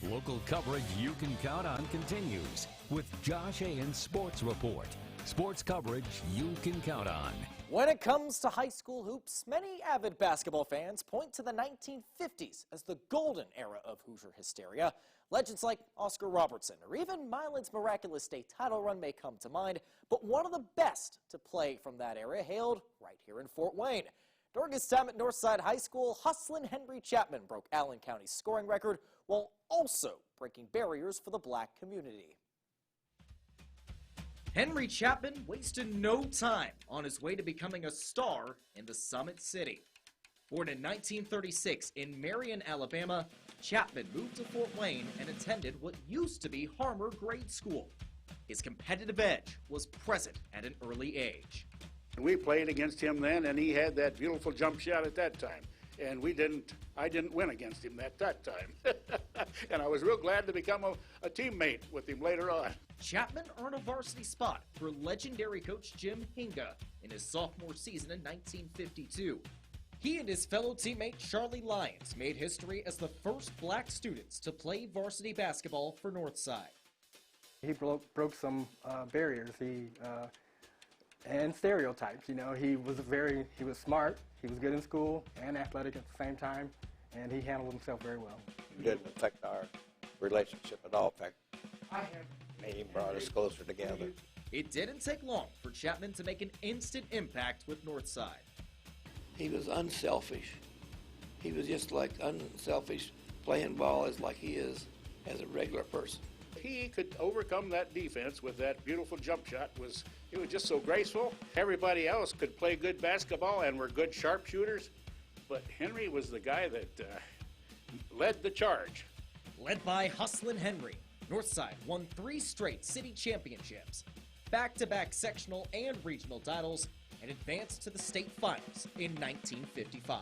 Local coverage you can count on continues with Josh Ayen's Sports Report. Sports coverage you can count on. When it comes to high school hoops, many avid basketball fans point to the 1950s as the golden era of Hoosier hysteria. Legends like Oscar Robertson or even Milan's miraculous state title run may come to mind, but one of the best to play from that era hailed right here in Fort Wayne. During his time at Northside High School, Hustlin Henry Chapman broke Allen County's scoring record while also breaking barriers for the black community. Henry Chapman wasted no time on his way to becoming a star in the Summit City. Born in 1936 in Marion, Alabama, Chapman moved to Fort Wayne and attended what used to be Harmer Grade School. His competitive edge was present at an early age. We played against him then, and he had that beautiful jump shot at that time. And I didn't win against him at that time. And I was real glad to become a teammate with him later on. Chapman earned a varsity spot for legendary coach Jim Hinga in his sophomore season in 1952. He and his fellow teammate Charlie Lyons made history as the first black students to play varsity basketball for Northside. He broke some barriers. And stereotypes. You know, he was smart, he was good in school and athletic at the same time, and he handled himself very well. It didn't affect our relationship at all. In fact, he brought us closer together. It didn't take long for Chapman to make an instant impact with Northside. He was unselfish. He was just like unselfish, playing ball as like he is as a regular person. He could overcome that defense with that beautiful jump shot. It was just so graceful. Everybody else could play good basketball and were good sharpshooters, but Henry was the guy that led the charge. Led by Hustlin Henry, Northside won 3 straight city championships, back-to-back sectional and regional titles, and advanced to the state finals in 1955.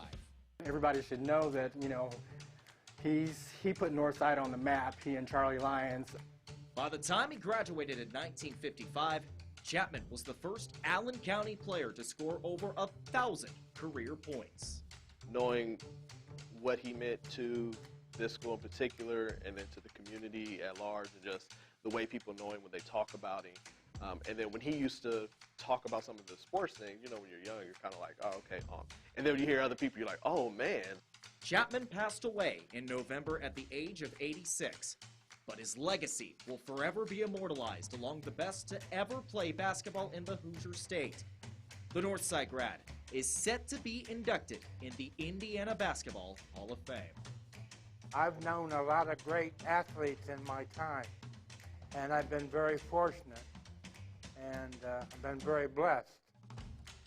Everybody should know that, you know, he put Northside on the map, he and Charlie Lyons. By the time he graduated in 1955, Chapman was the first Allen County player to score over 1,000 career points. Knowing what he meant to this school in particular and then to the community at large, and just the way people know him when they talk about him. And then when he used to talk about some of the sports things, you know, when you're young, you're kind of like, oh, okay. And then when you hear other people, you're like, oh, man. Chapman passed away in November at the age of 86, but his legacy will forever be immortalized along the best to ever play basketball in the Hoosier State. The Northside grad is set to be inducted in the Indiana Basketball Hall of Fame. I've known a lot of great athletes in my time, and I've been very fortunate, and I've been very blessed.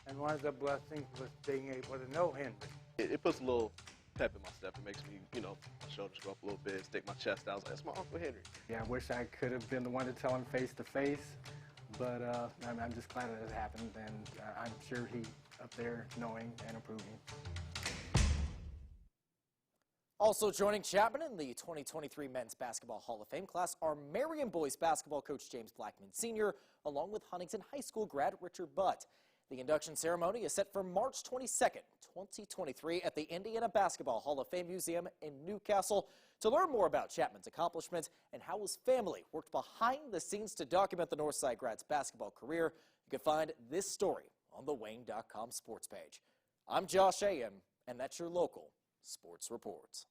And one of the blessings was being able to know Henry. It puts a little pep in my step. It makes me, you know, my shoulders go up a little bit, stick my chest out. I was like, that's my Uncle Henry. Yeah, I wish I could have been the one to tell him face to face, but I'm just glad that it happened, and I'm sure he up there knowing and approving. Also joining Chapman in the 2023 Men's Basketball Hall of Fame class are Marion boys basketball coach James Blackman Sr., along with Huntington High School grad Richard Butt. The induction ceremony is set for March 22nd, 2023 at the Indiana Basketball Hall of Fame Museum in Newcastle. To learn more about Chapman's accomplishments and how his family worked behind the scenes to document the Northside grad's basketball career, you can find this story on the Wayne.com sports page. I'm Josh Ayen, and that's your local Sports Report.